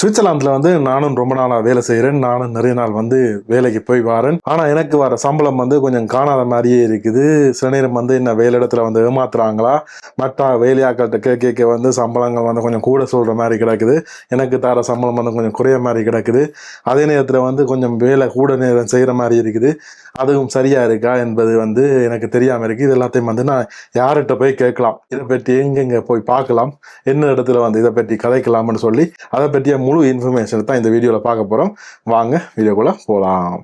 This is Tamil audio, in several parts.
சுவிட்சர்லாந்துல வந்து நானும் ரொம்ப நாளா வேலை செய்கிறேன். நானும் நிறைய நாள் வந்து வேலைக்கு போய் வரேன். ஆனால் எனக்கு வர சம்பளம் வந்து கொஞ்சம் காணாத மாதிரியே இருக்குது. சில நேரம் வந்து என்ன வேலை இடத்துல வந்து ஏமாத்துறாங்களா, மற்ற வேலையாக்கள்கிட்ட கேட்க வந்து சம்பளங்கள் வந்து கொஞ்சம் கூட சொல்கிற மாதிரி கிடக்குது. எனக்கு தர சம்பளம் வந்து கொஞ்சம் குறைய மாதிரி கிடக்குது. அதே நேரத்தில் வந்து கொஞ்சம் வேலை கூட நேரம் செய்கிற மாதிரி இருக்குது. அதுவும் சரியா இருக்கா என்பது வந்து எனக்கு தெரியாமல் இருக்குது. இது எல்லாத்தையும் வந்து நான் யார்கிட்ட போய் கேட்கலாம், இதை பற்றி எங்கெங்கே போய் பார்க்கலாம், என்ன இடத்துல வந்து இதை பற்றி கதைக்கலாம்னு சொல்லி அதை பற்றிய முழு இன்ஃபர்மேஷன் தான் இந்த வீடியோவில் பார்க்க போகிறோம். வாங்க வீடியோக்குள்ள போகலாம்.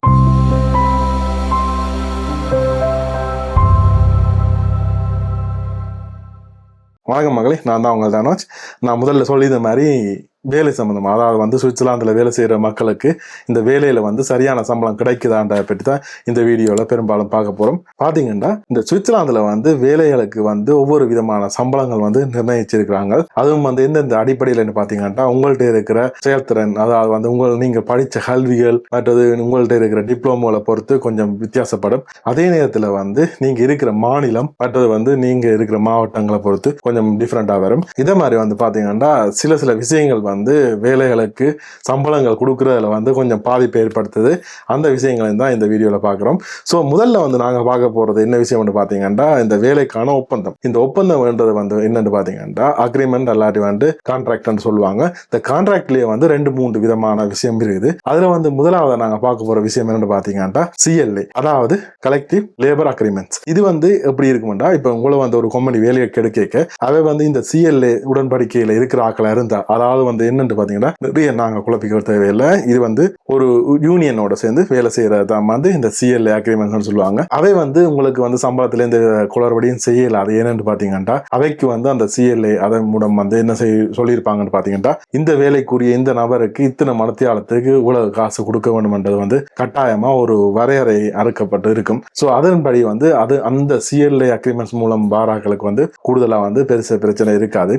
வணக்கம் மகளே, நான் தான் உங்கள் தானோஜ். நான் முதல்ல சொல்லியிருந்த மாதிரி வேலை சம்பந்தமா, அதாவது வந்து சுவிட்சர்லாந்தில் வேலை செய்கிற மக்களுக்கு இந்த வேலையில் வந்து சரியான சம்பளம் கிடைக்குதான்ற பற்றி தான் இந்த வீடியோவில் பெரும்பாலும் பார்க்க போகிறோம். பார்த்தீங்கன்னா இந்த சுவிட்சர்லாந்தில் வந்து வேலைகளுக்கு வந்து ஒவ்வொரு விதமான சம்பளங்கள் வந்து நிர்ணயிச்சிருக்கிறாங்க. அதுவும் வந்து எந்தெந்த அடிப்படையில்னு பார்த்தீங்கன்னா உங்கள்கிட்ட இருக்கிற செயல்திறன், அதாவது வந்து நீங்கள் படித்த கல்விகள் மற்றது உங்கள்கிட்ட இருக்கிற டிப்ளமோவை பொறுத்து கொஞ்சம் வித்தியாசப்படும். அதே நேரத்தில் வந்து நீங்கள் இருக்கிற மாநிலம் மற்றது வந்து நீங்கள் இருக்கிற மாவட்டங்களை பொறுத்து கொஞ்சம் டிஃப்ரெண்ட்டாக வரும். இதே மாதிரி வந்து பார்த்தீங்கன்னா சில விஷயங்கள் வந்து வேலைகளுக்கு சம்பளங்கள் கொடுக்கறதுல வந்து கொஞ்சம் பாதிப்பு ஏற்படுத்துது. அந்த விஷயங்களையும் தான் இந்த வீடியோவில் பார்க்குறோம். ஸோ முதல்ல வந்து நாங்கள் பார்க்க போகிறது என்ன விஷயம்னு பார்த்தீங்கன்னா இந்த வேலைக்கான ஒப்பந்தம். இந்த ஒப்பந்தம்ன்றது வந்து என்னென்னு பார்த்தீங்கன்னா அக்ரிமெண்ட் அல்லாட்டி வந்து கான்ட்ராக்ட்னு சொல்லுவாங்க. இந்த கான்ட்ராக்ட்லேயே வந்து 2-3 விதமான விஷயம் இருக்குது. அதில் வந்து முதலாவது நாங்கள் பார்க்க போகிற விஷயம் என்னென்னு பார்த்தீங்கன்னா CLA, அதாவது கலெக்டிவ் லேபர் அக்ரிமெண்ட்ஸ். இது வந்து எப்படி இருக்குமெண்டா, இப்போ உங்களை வந்து ஒரு கம்பெனி வேலையை கெடுக்க அவை வந்து இந்த CLA உடன்படிக்கையில் இருக்கிற ஆக்களை இருந்தால், அதாவது வந்து என்னன்னு பார்த்தீங்கன்னா நிறைய நாங்கள் குழப்பிக்க தேவையில்லை. இது வந்து ஒரு யூனியனோட சேர்ந்து வேலை செய்யறது தான் வந்து இந்த CLA அக்ரிமெண்ட்ஸ் சொல்லுவாங்க. அவை வந்து உங்களுக்கு வந்து சம்பளத்துல இந்த குளறுபடியும் செய்யல. அது என்னன்னு பார்த்தீங்கன்னா அவைக்கு வந்து அந்த CLA அதன் மூலம் வந்து என்ன சொல்லியிருப்பாங்கன்னு பார்த்தீங்கன்னா இந்த வேலைக்குரிய இந்த நபருக்கு இத்தனை மனத்தியாலத்துக்கு இவ்வளவு காசு கொடுக்க வேண்டும் என்றது வந்து கட்டாயமா ஒரு வரையறை அறுக்கப்பட்டு இருக்கும். ஸோ அதன்படி வந்து அது அந்த CLA அக்ரிமெண்ட்ஸ் மூலம் வாராக்களுக்கு வந்து கூடுதலாக வந்து பெருசு பிரச்சனை இருக்காது.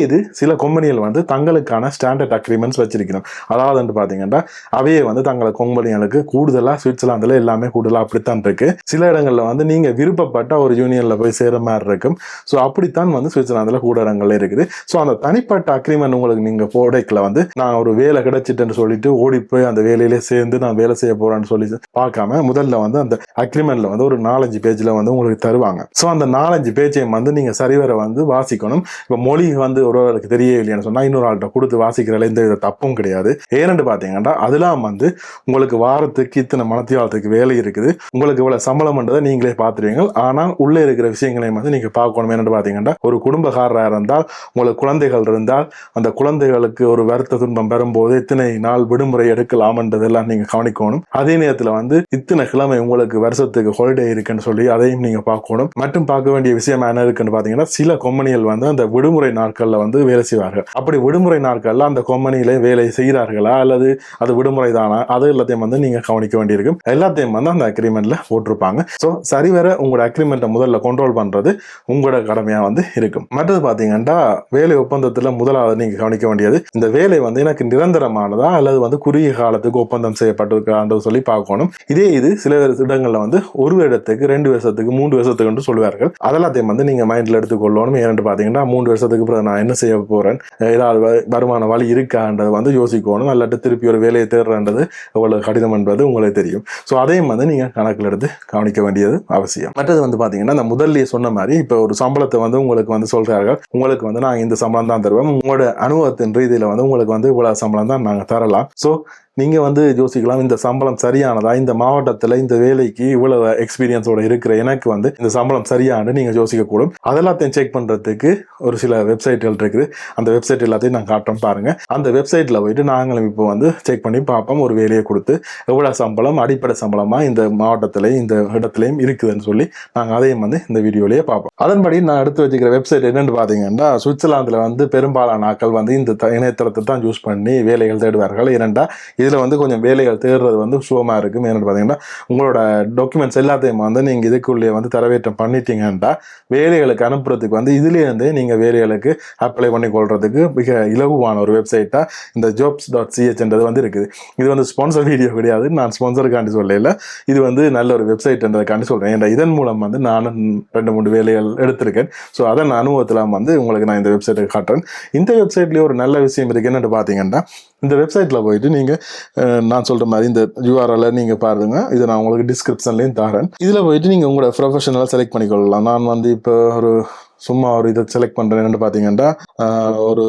இது சில கம்பெனிகள் வந்து தங்களுக்கான ஸ்டாண்டர்ட் அக்ரிமெண்ட்ஸ் வச்சிருக்கணும். அதாவது பார்த்தீங்கன்னா அவையே வந்து தங்களை கம்பெனிகளுக்கு கூடுதலாக சுவிட்சர்லாந்தில் எல்லாமே கூடுதலாக அப்படித்தான் இருக்கு. சில இடங்கள்ல வந்து நீங்க விருப்பப்பட்ட ஒரு யூனியன்ல போய் சேர மாதிரி இருக்கும். ஸோ அப்படித்தான் வந்து சுவிட்சர்லாந்தில் கூட இடங்கள்ல இருக்குது. ஸோ அந்த தனிப்பட்ட அக்ரிமெண்ட் உங்களுக்கு நீங்க போடைக்குள்ள வந்து நான் ஒரு வேலை கிடைச்சிட்டேன்னு சொல்லிட்டு ஓடி போய் அந்த வேலையிலே சேர்ந்து நான் வேலை செய்ய போறேன்னு சொல்லி பார்க்காம முதல்ல வந்து அந்த அக்ரிமெண்ட்ல வந்து ஒரு 4-5 பேஜ்ல வந்து உங்களுக்கு தருவாங்க. ஸோ அந்த 4-5 பேஜையும் வந்து நீங்க சரிவர வந்து வாசிக்கணும். இப்போ மொழி வந்து ஒருவருக்கு தெரியவில்லைன்னு சொன்னா இன்னொரு ஆள்கிட்ட கொடுத்து வாசிக்கிறதுல எந்த வித தப்பும் கிடையாது. ஏன்னு பார்த்தீங்கன்னா அதெல்லாம் வந்து உங்களுக்கு வாரத்துக்கு இத்தனை மனத்தியாலத்துக்கு வேலை இருக்குது, உங்களுக்கு இவ்வளவு சம்பளம் பண்றதை நீங்களே பார்த்துருவீங்க. ஆனால் உள்ளே இருக்கிற விஷயங்களையும் வந்து நீங்க பார்க்கணும். என்னன்னு பார்த்தீங்கன்னா ஒரு குடும்பக்காரராக இருந்தால், உங்களுக்கு குழந்தைகள் இருந்தால், அந்த குழந்தைகளுக்கு ஒரு வருத்த துன்பம் பெறும்போது இத்தனை நாள் விடுமுறை எடுக்கலாம்ன்றதெல்லாம் நீங்க கவனிக்கணும். அதே நேரத்தில் வந்து இத்தனை கிழமை உங்களுக்கு வருஷத்துக்கு ஹாலிடே இருக்குன்னு சொல்லி அதையும் நீங்க பார்க்கணும். மற்றும் பார்க்க வேண்டிய விஷயம் என்ன இருக்குன்னு பார்த்தீங்கன்னா சில கம்பெனிகள் வந்து அந்த விடுமுறை நாட்கள்ல வந்து வேலை செய்வார்கள். அப்படி விடுமுறை நாட்கள்ல அந்த கம்பெனியில வேலை செய்கிறார்களா அல்லது அது விடுமுறை தானா, அது எல்லாத்தையும் வந்து நீங்க கவனிக்க வேண்டியிருக்கும். எல்லாத்தையும் வந்து அந்த அக்ரிமெண்ட்ல போட்டிருப்பாங்க. ஸோ சரிவர உங்களோட அக்ரிமெண்ட்டை முதல்ல கண்ட்ரோல் பண்றது உங்களோட கடமையா வந்து இருக்கும். மற்றது பாத்தீங்கன்னா வேலை ஒப்பந்தத்துல முதலாவது நீங்க கவனிக்க வேண்டியது இந்த வேலை வந்து எனக்கு நிரந்தரமானதா அல்லது வந்து குறுகிய காலத்துக்கு ஒப்பந்தம் செய்யப்பட்டிருக்கான்னு சொல்லி பார்க்கணும். இது சில இடங்கள்ல வந்து 1 வருடத்துக்கு 2 வருஷத்துக்கு 3 வருஷத்துக்கு சொல்லுவார்கள். அதெல்லாத்தையும் வந்து நீங்க மைண்ட்ல எடுத்துக்கொள்ளணும். ஏன்னு பாத்தீங்கன்னா 3 வருஷத்துக்கு பிறகு நான் என்ன செய்ய போறேன், ஏதாவது வருமான வழி இருக்கான்றது வந்து யோசிக்கணும். இல்லாட்டி திருப்பி ஒரு வேலையை தேடுறன்றது எவ்வளவு கடினம் என்பது உங்களுக்கு தெரியும். ஸோ அதையும் வந்து நீங்க கணக்கில் எடுத்து கவனிக்க வேண்டியது அவசியம். மற்றது வந்து பாத்தீங்கன்னா இந்த முதல்லயே சொன்ன மாதிரி இப்போ ஒரு சம்பளத்தை வந்து உங்களுக்கு வந்து சொல்றார்கள், உங்களுக்கு வந்து நான் இந்த சம்பளம் தான் தருவேன், உங்களோட அனுபவத்தின் ரீதியில வந்து உங்களுக்கு வந்து இவ்வளவு சம்பளம் தான் நாங்க தரலாம். ஸோ நீங்க வந்து யோசிக்கலாம், இந்த சம்பளம் சரியானதா, இந்த மாவட்டத்துல இந்த வேலைக்கு இவ்வளவு எக்ஸ்பீரியன்ஸோட இருக்கிற எனக்கு வந்து இந்த சம்பளம் சரியானு நீங்க யோசிக்க கூடும். அதெல்லாத்தையும் செக் பண்றதுக்கு ஒரு சில வெப்சைட்கள் இருக்குது. அந்த வெப்சைட் எல்லாத்தையும் நான் காட்டுறோம் பாருங்க. அந்த வெப்சைட்ல போயிட்டு நாங்களும் இப்போ வந்து செக் பண்ணி பார்ப்போம். ஒரு வேலையை கொடுத்து எவ்வளவு சம்பளம் அடிப்படை சம்பளமா இந்த மாவட்டத்திலையும் இந்த இடத்துலையும் இருக்குதுன்னு சொல்லி நாங்கள் அதையும் வந்து இந்த வீடியோலயே பார்ப்போம். அதன்படி நான் எடுத்து வச்சுக்கிற வெப்சைட் என்னன்னு பாத்தீங்கன்னா சுவிட்சர்லாந்துல வந்து பெரும்பாலான ஆட்கள் வந்து இந்த இணையதளத்தை தான் யூஸ் பண்ணி வேலைகள் தேடுவார்கள். ஏனென்றா இதில் வந்து கொஞ்சம் வேலைகள் தேடுறது வந்து சுலபமாக இருக்கும். என்னென்னு பார்த்தீங்கன்னா உங்களோட டாக்குமெண்ட்ஸ் எல்லாத்தையும் வந்து நீங்கள் இதுக்குள்ளேயே வந்து தரவேற்றம் பண்ணிட்டீங்கன்னா வேலைகளுக்கு அனுப்புறதுக்கு வந்து இதுலேருந்து நீங்கள் வேலைகளுக்கு அப்ளை பண்ணி கொள்றதுக்கு மிக இலகுவான ஒரு வெப்சைட்டாக இந்த jobs.ch வந்து இருக்குது. இது வந்து ஸ்பான்சர் வீடியோ கிடையாது, நான் ஸ்பான்சருக்காண்டி சொல்லல, இது வந்து நல்ல ஒரு வெப்சைட்ன்றதுக்காண்டி சொல்கிறேன். ஏன்னா இதன் மூலம் வந்து நானும் 2-3 வேலைகள் எடுத்திருக்கேன். ஸோ அதன் அனுபவத்தில் வந்து உங்களுக்கு நான் இந்த வெப்சைட்டை காட்டுறேன். இந்த வெப்சைட்லேயே ஒரு நல்ல விஷயம் இருக்குது. என்னென்னு பார்த்தீங்கன்னா இந்த வெப்சைட்டில் போயிட்டு நீங்கள் நான் சொல்கிற மாதிரி இந்த யூஆர்எல்லை நீங்கள் பாருங்க, இதை நான் உங்களுக்கு டிஸ்கிரிப்ஷன்லேயும் தரேன். இதில் போயிட்டு நீங்கள் உங்களோட ப்ரொஃபஷனலாக செலக்ட் பண்ணிக்கொள்ளலாம். நான் வந்து இப்போ சும்மா ஒரு இதை செலக்ட் பண்ணுறேன்னு பார்த்தீங்கன்னா ஒரு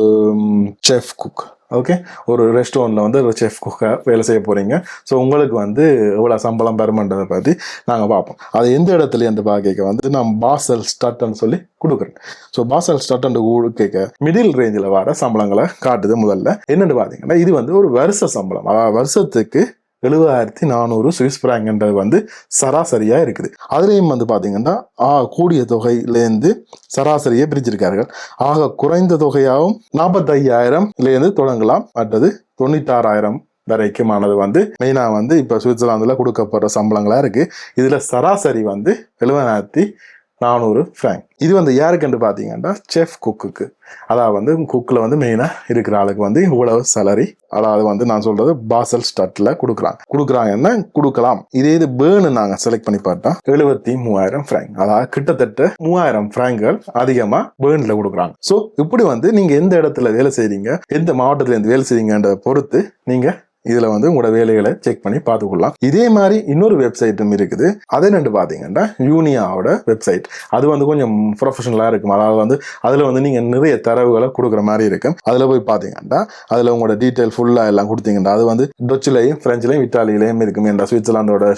செஃப் குக். ஓகே, ஒரு ரெஸ்டாரண்ட்டில் வந்து ஒரு செஃப் குக்காக வேலை செய்ய போகிறீங்க. ஸோ உங்களுக்கு வந்து எவ்வளோ சம்பளம் பெறுமன்றதை பற்றி நாங்கள் பார்ப்போம். அது எந்த இடத்துல அந்த பார்க்க வந்து நான் பாசல் ஸ்டார்ட்னு சொல்லி கொடுக்குறேன். ஸோ பாசல் ஸ்டார்ட்னு கொடுக்க மிடில் ரேஞ்சில் வர சம்பளங்களை காட்டுது. முதல்ல என்னென்னு பார்த்தீங்கன்னா இது வந்து ஒரு வருஷ சம்பளம், அதாவது வருஷத்துக்கு 70,400 சுவிஸ் பிராங்க்ன்றது வந்து சராசரியாக இருக்குது. அதுலேயும் வந்து பார்த்தீங்கன்னா கூடிய தொகையிலேருந்து சராசரியை பிரிச்சிருக்கார்கள். ஆக குறைந்த தொகையாகவும் 45,000லேருந்து தொடங்கலாம், மற்றது 96,000 வரைக்குமானது வந்து மெயினாக வந்து இப்போ சுவிட்சர்லாந்தில் கொடுக்கப்படுற சம்பளங்களாக இருக்குது. இதில் சராசரி வந்து 70,400 ஃப்ராங்க். இது வந்து யாருக்குன்னு பார்த்தீங்கன்னா செஃப் குக்குக்கு, அதாவது வந்து குக்கில் வந்து மெயினாக இருக்கிற ஆளுக்கு வந்து இவ்வளவு சேலரி, அதாவது வந்து நான் சொல்கிறது பாசல் ஸ்டார்ட்டில் கொடுக்குறாங்கன்னா கொடுக்கலாம். இதே இது பேர்னு நாங்கள் செலக்ட் பண்ணி பார்த்தா 73,000 ஃப்ராங்க், அதாவது கிட்டத்தட்ட 3,000 ஃப்ராங்குகள் அதிகமாக பேர்னில் கொடுக்குறாங்க. ஸோ இப்படி வந்து நீங்கள் எந்த இடத்துல வேலை செய்கிறீங்க, எந்த மாவட்டத்தில் இருந்து வேலை செய்கிறீங்கன்றதை பொறுத்து நீங்கள் இதில் வந்து உங்களோட வேலைகளை செக் பண்ணி பார்த்துக்கொள்ளலாம். இதே மாதிரி இன்னொரு வெப்சைட்டும் இருக்குது. அது என்னென்னு பார்த்தீங்கன்னா யூனியாவோட வெப்சைட். அது வந்து கொஞ்சம் ப்ரொஃபஷனலாக இருக்கும். அதாவது வந்து அதில் வந்து நீங்கள் நிறைய தரவுகளை கொடுக்குற மாதிரி இருக்கும். அதில் போய் பார்த்தீங்கன்னா அதில் உங்களோட டீட்டெயில் ஃபுல்லாக எல்லாம் கொடுத்தீங்கன்னா அது வந்து டச்சுலையும் ஃப்ரெஞ்சிலையும் இட்டாலியிலையும் இருக்கும், என்ற சுவிட்சர்லாந்தோட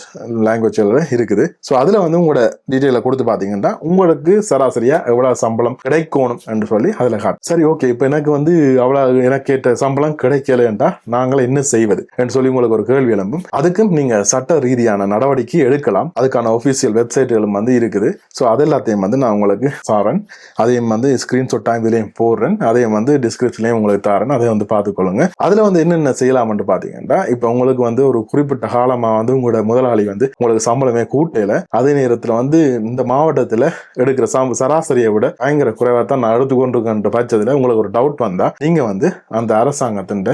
லாங்குவேஜில் இருக்குது. ஸோ அதில் வந்து உங்களோட டீட்டெயிலை கொடுத்து பார்த்தீங்கன்னா உங்களுக்கு சராசரியாக எவ்வளோ சம்பளம் கிடைக்கணும் என்று சொல்லி அதில் காட்டும். சரி, ஓகே, இப்போ எனக்கு வந்து அவ்வளோ எனக்கு கேட்ட சம்பளம் கிடைக்கலன்றா நாங்கள் என்ன செய்வது என்று சொல்லி உங்களுக்கு ஒரு கேள்வி எழும்பும். அதுக்கும் நீங்க சட்ட ரீதியான நடவடிக்கை எடுக்கலாம். அதுக்கான ஒபிஷியல் வெப்சைட்டுகளும் வந்து இருக்குது. ஸோ அது எல்லாத்தையும் வந்து நான் உங்களுக்கு சாரன், அதையும் வந்து ஸ்கிரீன்ஷாட் இதுலையும் போடுறேன், அதையும் வந்து டிஸ்கிரிப்ஷன்லையும் உங்களுக்கு தரேன், அதை வந்து பார்த்துக்கொள்ளுங்க. அதுல வந்து என்னென்ன செய்யலாம்னு பார்த்தீங்கன்னா இப்போ உங்களுக்கு வந்து ஒரு குறிப்பிட்ட காலமா வந்து உங்களோட முதலாளி வந்து உங்களுக்கு சம்பளமே கூட்டையில, அதே நேரத்தில் வந்து இந்த மாவட்டத்தில் எடுக்கிற சராசரியை விட பயங்கர குறைவாக தான் நான் எடுத்துக்கொண்டிருக்கின்ற பட்சத்தில் உங்களுக்கு ஒரு டவுட் வந்தா நீங்க வந்து அந்த அரசாங்கத்தின்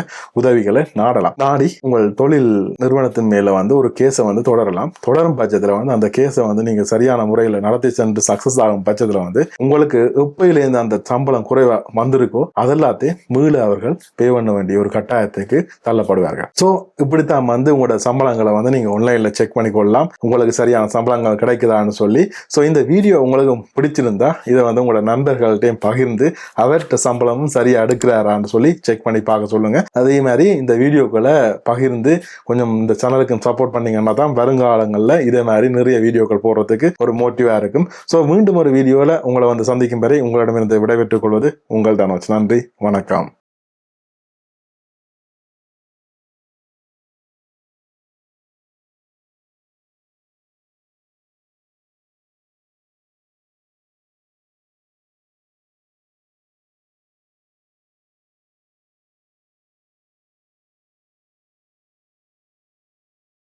உதவிகளை நாடலாம். உங்கள் தொழில் நிறுவனத்தின் மேல வந்து ஒரு கேஸை வந்து தொடரும் பட்சத்தில் வந்து அந்த கேஸை வந்து நீங்க சரியான முறையில் நடத்தி சென்று சக்சஸ் ஆகும் பட்சத்தில் வந்து உங்களுக்கு எப்பயிலேருந்து அந்த சம்பளம் குறைவா வந்திருக்கோ அதெல்லாத்தையும் மீள அவர்கள் பே பண்ண வேண்டிய ஒரு கட்டாயத்துக்கு தள்ளப்படுவார்கள். ஸோ இப்படித்தான் வந்து உங்களோட சம்பளங்களை வந்து நீங்க ஆன்லைன்ல செக் பண்ணிக்கொள்ளலாம், உங்களுக்கு சரியான சம்பளங்கள் கிடைக்குதான்னு சொல்லி. ஸோ இந்த வீடியோ உங்களுக்கு பிடிச்சிருந்தா இதை வந்து உங்களோட நண்பர்கள்ட்டையும் பகிர்ந்து அவர்கிட்ட சம்பளமும் சரியா எடுக்கிறாரான்னு சொல்லி செக் பண்ணி பார்க்க சொல்லுங்க. அதே மாதிரி இந்த வீடியோக்களை பகிர்ந்து கொஞ்சம் இந்த சேனலுக்கு சப்போர்ட் பண்ணீங்கன்னா தான் வருங்காலங்களில் இதே மாதிரி நிறைய வீடியோக்கள் போடுறதுக்கு ஒரு மோட்டிவா இருக்கும். ஸோ மீண்டும் ஒரு வீடியோவில் உங்களை வந்து சந்திக்கும் வரை உங்களிடமிருந்து விடைபெற்றுக் கொள்வது உங்கள் தனோஜ். நன்றி, வணக்கம்.